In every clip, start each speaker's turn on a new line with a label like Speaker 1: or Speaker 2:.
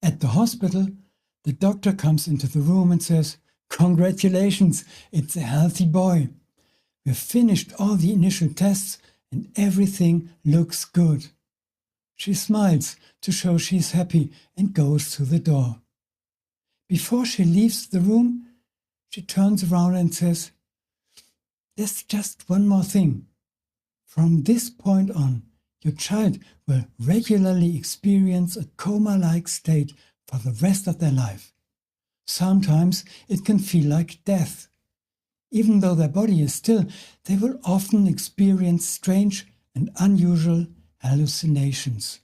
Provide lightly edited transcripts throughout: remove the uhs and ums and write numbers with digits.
Speaker 1: At the hospital, the doctor comes into the room and says, "Congratulations, it's a healthy boy. We've finished all the initial tests and everything looks good." She smiles to show she's happy and goes to the door. Before she leaves the room, she turns around and says, "There's just one more thing. From this point on, your child will regularly experience a coma-like state for the rest of their life. Sometimes it can feel like death. Even though their body is still, they will often experience strange and unusual hallucinations.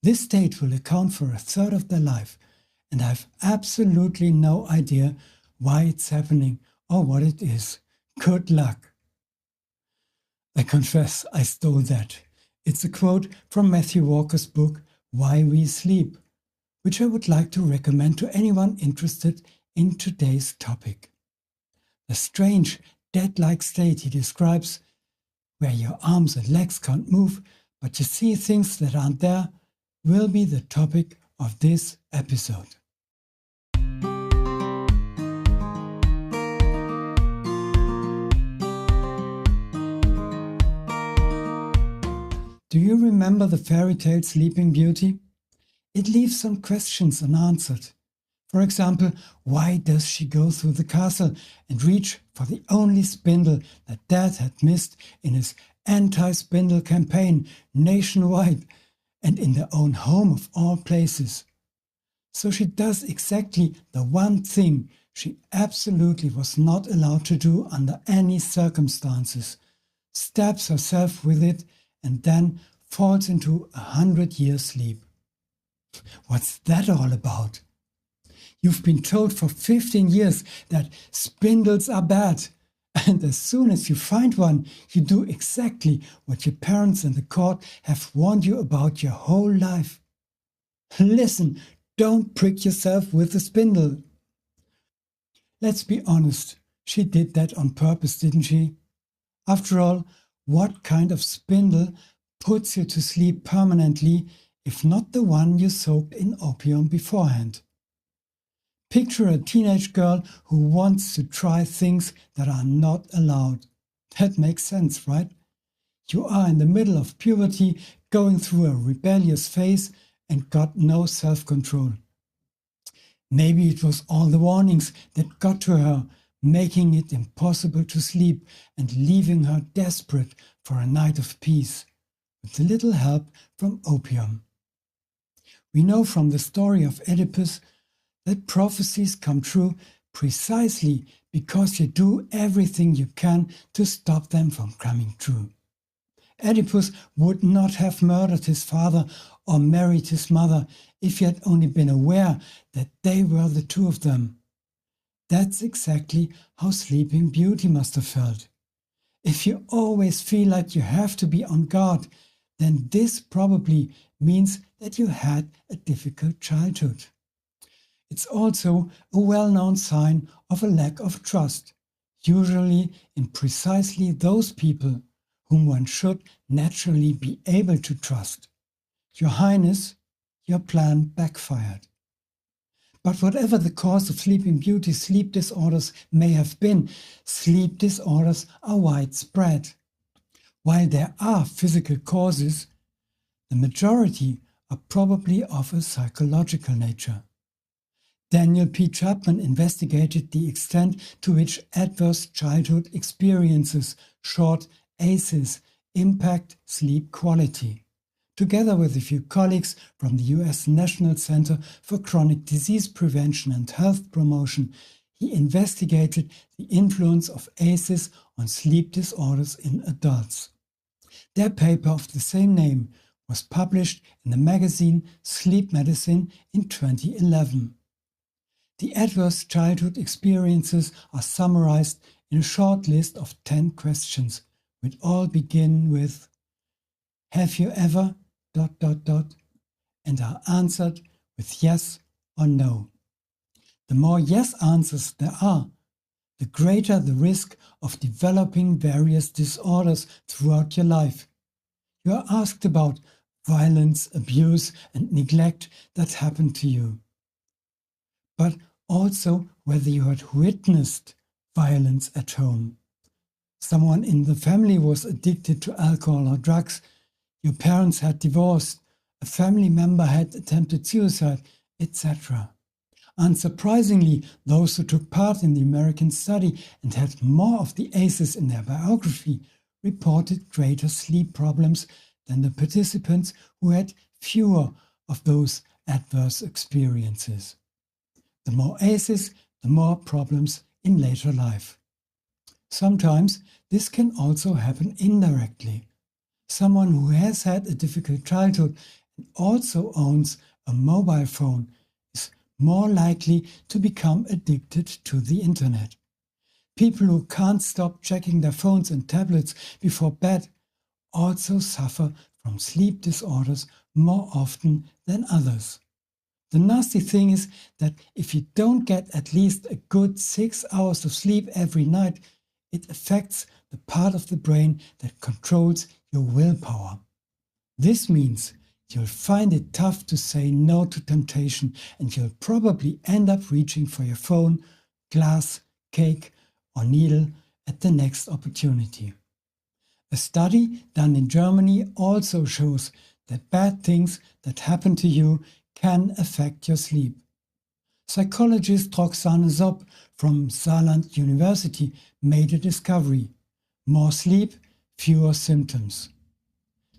Speaker 1: This state will account for a third of their life, and I have absolutely no idea why it's happening or what it is. Good luck." I confess I stole that. It's a quote from Matthew Walker's book, Why We Sleep, which I would like to recommend to anyone interested in today's topic. The strange, dead-like state he describes, where your arms and legs can't move, but you see things that aren't there, will be the topic of this episode. Do you remember the fairy tale Sleeping Beauty? It leaves some questions unanswered. For example, why does she go through the castle and reach for the only spindle that Dad had missed in his anti-spindle campaign nationwide and in their own home of all places? So she does exactly the one thing she absolutely was not allowed to do under any circumstances, stabs herself with it and then falls into 100-year sleep. What's that all about? You've been told for 15 years that spindles are bad, and as soon as you find one, you do exactly what your parents and the court have warned you about your whole life. Listen, don't prick yourself with a spindle. Let's be honest, she did that on purpose, didn't she? After all, what kind of spindle puts you to sleep permanently if not the one you soaked in opium beforehand? Picture a teenage girl who wants to try things that are not allowed. That makes sense, right? You are in the middle of puberty, going through a rebellious phase and got no self-control. Maybe it was all the warnings that got to her, making it impossible to sleep and leaving her desperate for a night of peace, with a little help from opium. We know from the story of Oedipus that prophecies come true precisely because you do everything you can to stop them from coming true. Oedipus would not have murdered his father or married his mother if he had only been aware that they were the two of them. That's exactly how Sleeping Beauty must have felt. If you always feel like you have to be on guard, then this probably means that you had a difficult childhood. It's also a well-known sign of a lack of trust, usually in precisely those people whom one should naturally be able to trust. Your Highness, your plan backfired. But whatever the cause of Sleeping Beauty's sleep disorders may have been, sleep disorders are widespread. While there are physical causes, the majority are probably of a psychological nature. Daniel P. Chapman investigated the extent to which adverse childhood experiences, short ACEs, impact sleep quality. Together with a few colleagues from the US National Center for Chronic Disease Prevention and Health Promotion, he investigated the influence of ACEs on sleep disorders in adults. Their paper of the same name was published in the magazine Sleep Medicine in 2011. The adverse childhood experiences are summarized in a short list of 10 questions, which all begin with "Have you ever ... and are answered with yes or no. The more yes answers there are, the greater the risk of developing various disorders throughout your life. You are asked about violence, abuse, and neglect that happened to you, but also whether you had witnessed violence at home. Someone in the family was addicted to alcohol or drugs, your parents had divorced, a family member had attempted suicide, etc. Unsurprisingly, those who took part in the American study and had more of the ACEs in their biography reported greater sleep problems than the participants who had fewer of those adverse experiences. The more ACEs, the more problems in later life. Sometimes this can also happen indirectly. Someone who has had a difficult childhood and also owns a mobile phone is more likely to become addicted to the internet. People who can't stop checking their phones and tablets before bed also suffer from sleep disorders more often than others. The nasty thing is that if you don't get at least a good 6 hours of sleep every night, it affects the part of the brain that controls your willpower. This means you'll find it tough to say no to temptation, and you'll probably end up reaching for your phone, glass, cake, or needle at the next opportunity. A study done in Germany also shows that bad things that happen to you can affect your sleep. Psychologist Roxane Sopp from Saarland University made a discovery: more sleep, fewer symptoms.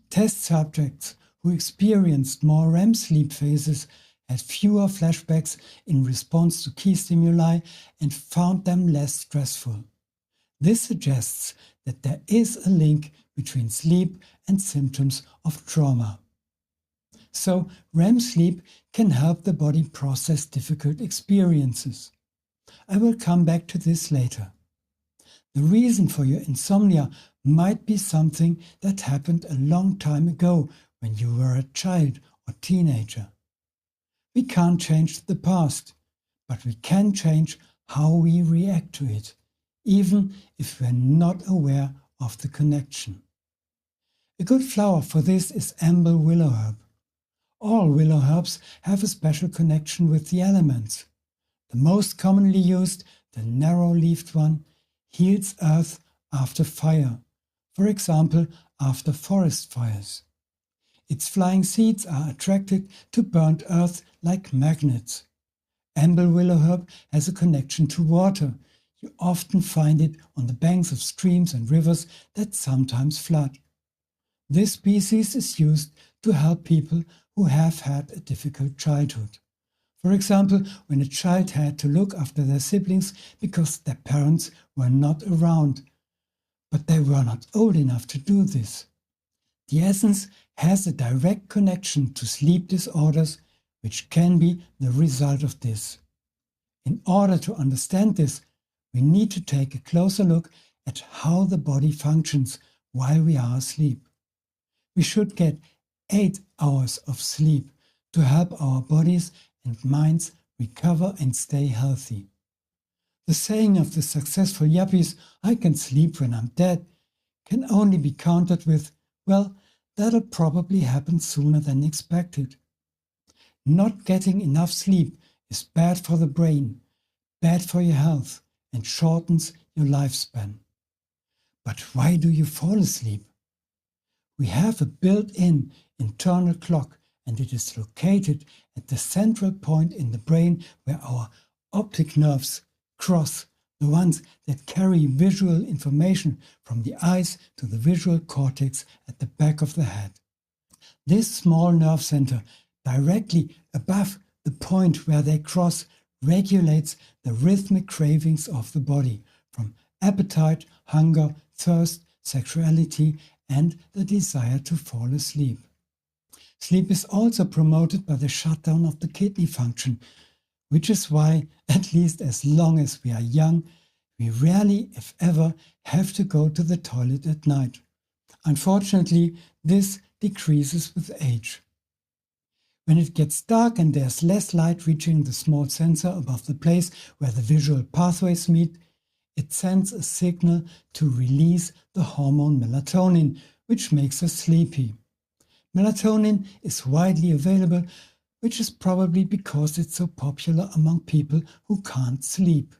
Speaker 1: Test subjects who experienced more REM sleep phases had fewer flashbacks in response to key stimuli and found them less stressful. This suggests that there is a link between sleep and symptoms of trauma. So, REM sleep can help the body process difficult experiences. I will come back to this later. The reason for your insomnia might be something that happened a long time ago when you were a child or teenager. We can't change the past, but we can change how we react to it, even if we're not aware of the connection. A good flower for this is amber willow herb. All willow herbs have a special connection with the elements. The most commonly used, the narrow-leaved one, heals earth after fire, for example, after forest fires. Its flying seeds are attracted to burnt earth like magnets. Amber willow herb has a connection to water. You often find it on the banks of streams and rivers that sometimes flood. This species is used to help people who have had a difficult childhood. For example, when a child had to look after their siblings because their parents were not around, but they were not old enough to do this. The essence has a direct connection to sleep disorders, which can be the result of this. In order to understand this, we need to take a closer look at how the body functions while we are asleep. We should get 8 hours of sleep to help our bodies and minds recover and stay healthy. The saying of the successful yuppies, "I can sleep when I'm dead," can only be countered with, well, that'll probably happen sooner than expected. Not getting enough sleep is bad for the brain, bad for your health, and shortens your lifespan. But why do you fall asleep? We have a built-in internal clock, and it is located at the central point in the brain where our optic nerves cross, the ones that carry visual information from the eyes to the visual cortex at the back of the head. This small nerve center, directly above the point where they cross, regulates the rhythmic cravings of the body, from appetite, hunger, thirst, sexuality, and the desire to fall asleep. Sleep is also promoted by the shutdown of the kidney function, which is why, at least as long as we are young, we rarely, if ever, have to go to the toilet at night. Unfortunately, this decreases with age. When it gets dark and there's less light reaching the small sensor above the place where the visual pathways meet, it sends a signal to release the hormone melatonin, which makes us sleepy. Melatonin is widely available, which is probably because it's so popular among people who can't sleep.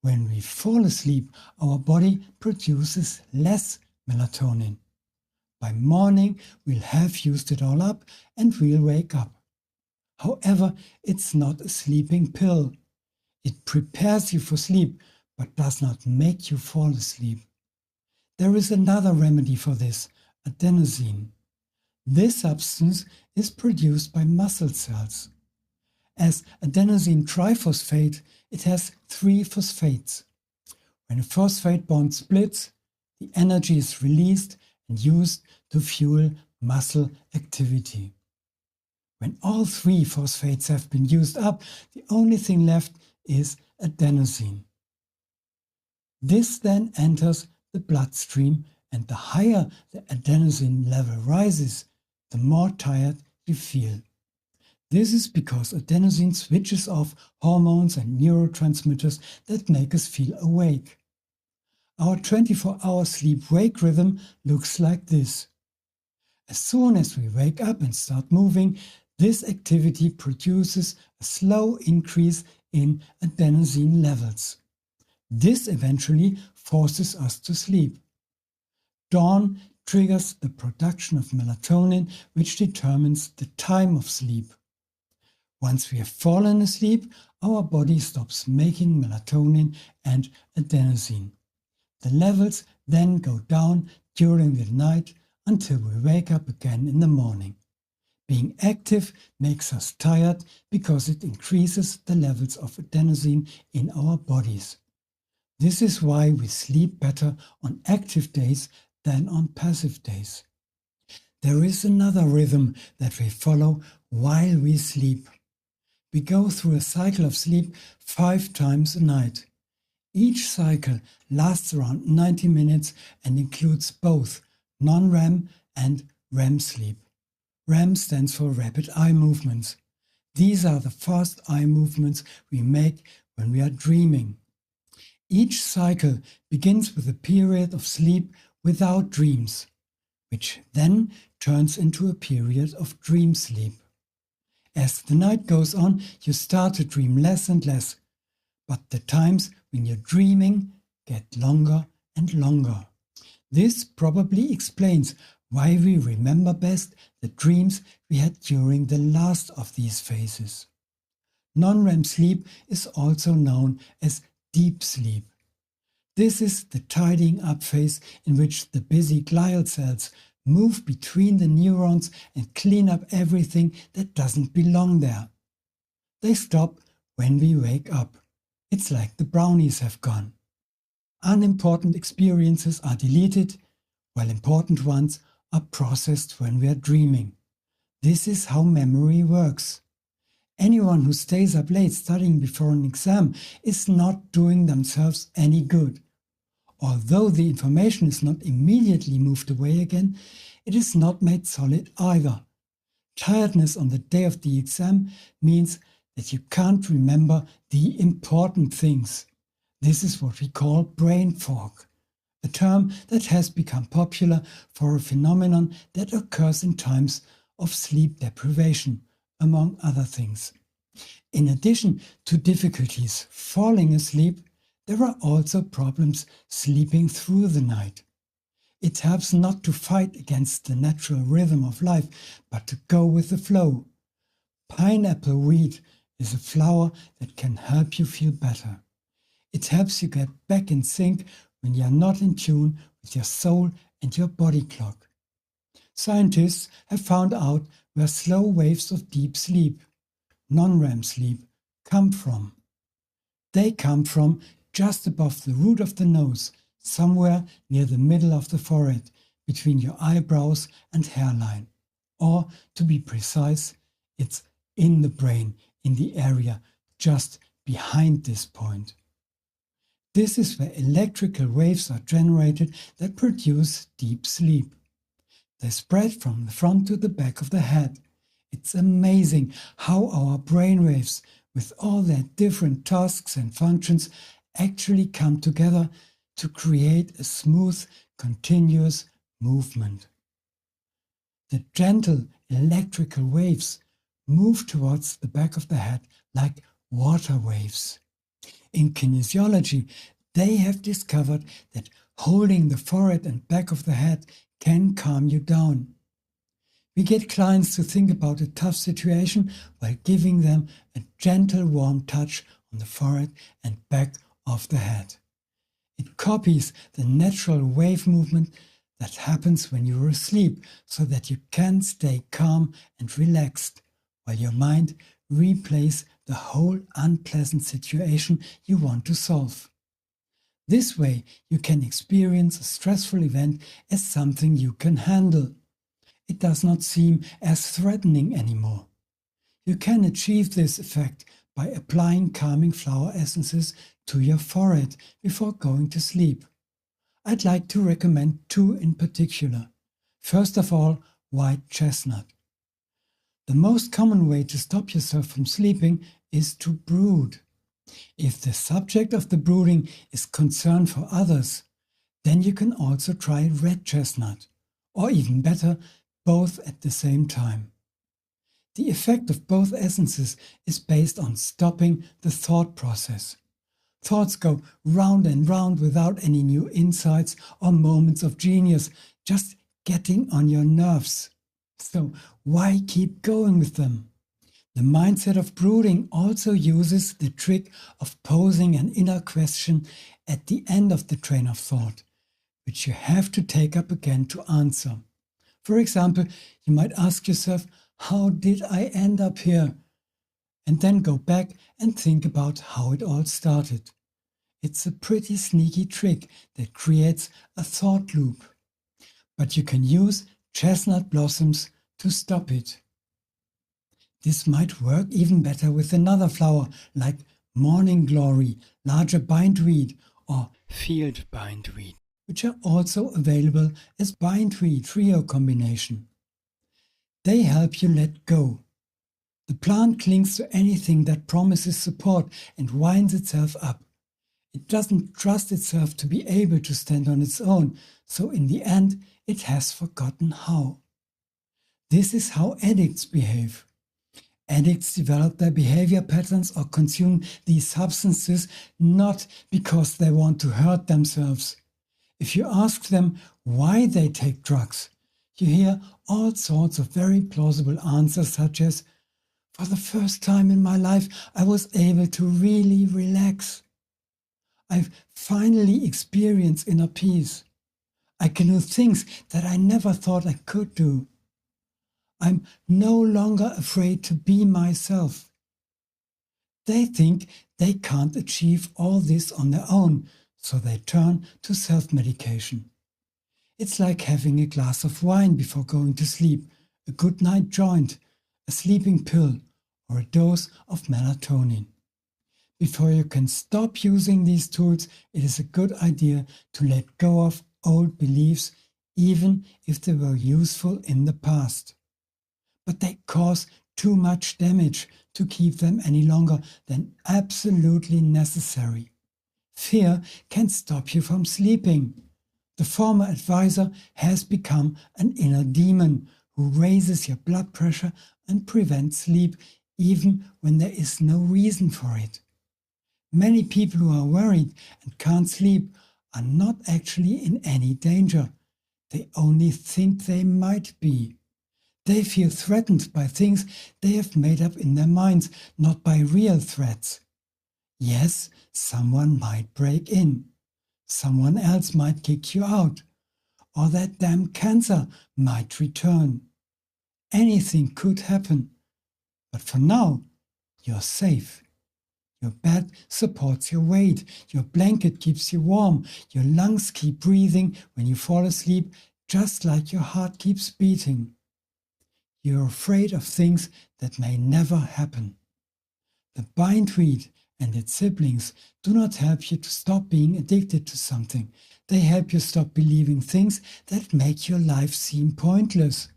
Speaker 1: When we fall asleep, our body produces less melatonin. By morning, we'll have used it all up and we'll wake up. However, it's not a sleeping pill. It prepares you for sleep, but does not make you fall asleep. There is another remedy for this, adenosine. This substance is produced by muscle cells. As adenosine triphosphate, it has 3 phosphates. When a phosphate bond splits, the energy is released and used to fuel muscle activity. When all 3 phosphates have been used up, the only thing left is adenosine. This then enters the bloodstream, and the higher the adenosine level rises, the more tired you feel. This is because adenosine switches off hormones and neurotransmitters that make us feel awake. Our 24-hour sleep-wake rhythm looks like this. As soon as we wake up and start moving, this activity produces a slow increase in adenosine levels. This eventually forces us to sleep. Dawn triggers the production of melatonin, which determines the time of sleep. Once we have fallen asleep, our body stops making melatonin and adenosine. The levels then go down during the night until we wake up again in the morning. Being active makes us tired because it increases the levels of adenosine in our bodies. This is why we sleep better on active days than on passive days. There is another rhythm that we follow while we sleep. We go through a cycle of sleep 5 times a night. Each cycle lasts around 90 minutes and includes both non-REM and REM sleep. REM stands for rapid eye movements. These are the fast eye movements we make when we are dreaming. Each cycle begins with a period of sleep without dreams, which then turns into a period of dream sleep. As the night goes on, you start to dream less and less, but the times when you're dreaming get longer and longer. This probably explains why we remember best the dreams we had during the last of these phases. Non-REM sleep is also known as deep sleep. This is the tidying up phase in which the busy glial cells move between the neurons and clean up everything that doesn't belong there. They stop when we wake up. It's like the brownies have gone. Unimportant experiences are deleted, while important ones are processed when we are dreaming. This is how memory works. Anyone who stays up late studying before an exam is not doing themselves any good. Although the information is not immediately moved away again, it is not made solid either. Tiredness on the day of the exam means that you can't remember the important things. This is what we call brain fog, a term that has become popular for a phenomenon that occurs in times of sleep deprivation, among other things. In addition to difficulties falling asleep, there are also problems sleeping through the night. It helps not to fight against the natural rhythm of life, but to go with the flow. Pineapple weed is a flower that can help you feel better. It helps you get back in sync when you are not in tune with your soul and your body clock. Scientists have found out where slow waves of deep sleep, non-REM sleep, come from. They come from just above the root of the nose, somewhere near the middle of the forehead, between your eyebrows and hairline. Or, to be precise, it's in the brain, in the area just behind this point. This is where electrical waves are generated that produce deep sleep. They spread from the front to the back of the head. It's amazing how our brain waves, with all their different tasks and functions, actually come together to create a smooth, continuous movement. The gentle electrical waves move towards the back of the head like water waves. In kinesiology, they have discovered that holding the forehead and back of the head can calm you down. We get clients to think about a tough situation while giving them a gentle warm touch on the forehead and back of the head. It copies the natural wave movement that happens when you're asleep so that you can stay calm and relaxed while your mind replays the whole unpleasant situation you want to solve. This way you can experience a stressful event as something you can handle. It does not seem as threatening anymore. You can achieve this effect by applying calming flower essences to your forehead before going to sleep. I'd like to recommend two in particular. First of all, white chestnut. The most common way to stop yourself from sleeping is to brood. If the subject of the brooding is concern for others, then you can also try red chestnut, or even better, both at the same time. The effect of both essences is based on stopping the thought process. Thoughts go round and round without any new insights or moments of genius, just getting on your nerves. So why keep going with them? The mindset of brooding also uses the trick of posing an inner question at the end of the train of thought, which you have to take up again to answer. For example, you might ask yourself, how did I end up here? And then go back and think about how it all started. It's a pretty sneaky trick that creates a thought loop. But you can use chestnut blossoms to stop it. This might work even better with another flower like morning glory, larger bindweed, or field bindweed, which are also available as bindweed trio combination. They help you let go. The plant clings to anything that promises support and winds itself up. It doesn't trust itself to be able to stand on its own, so in the end it has forgotten how. This is how addicts behave. Addicts develop their behavior patterns or consume these substances not because they want to hurt themselves. If you ask them why they take drugs, you hear all sorts of very plausible answers such as, "For the first time in my life, I was able to really relax. I've finally experienced inner peace. I can do things that I never thought I could do. I'm no longer afraid to be myself." They think they can't achieve all this on their own, so they turn to self-medication. It's like having a glass of wine before going to sleep, a good night joint, a sleeping pill, or a dose of melatonin. Before you can stop using these tools, it is a good idea to let go of old beliefs, even if they were useful in the past. But they cause too much damage to keep them any longer than absolutely necessary. Fear can stop you from sleeping. The former advisor has become an inner demon who raises your blood pressure and prevents sleep even when there is no reason for it. Many people who are worried and can't sleep are not actually in any danger. They only think they might be. They feel threatened by things they have made up in their minds, not by real threats. Yes, someone might break in. Someone else might kick you out. Or that damn cancer might return. Anything could happen. But for now, you're safe. Your bed supports your weight. Your blanket keeps you warm. Your lungs keep breathing when you fall asleep, just like your heart keeps beating. You're afraid of things that may never happen. The bindweed and its siblings do not help you to stop being addicted to something. They help you stop believing things that make your life seem pointless.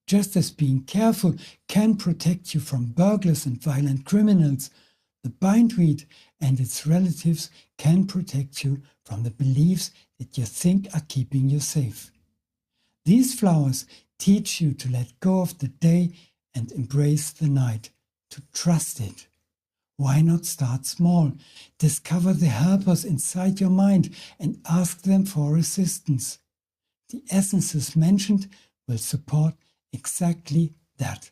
Speaker 1: Just as being careful can protect you from burglars and violent criminals, the bindweed and its relatives can protect you from the beliefs that you think are keeping you safe. These flowers teach you to let go of the day and embrace the night, to trust it. Why not start small? Discover the helpers inside your mind and ask them for assistance. The essences mentioned will support exactly that.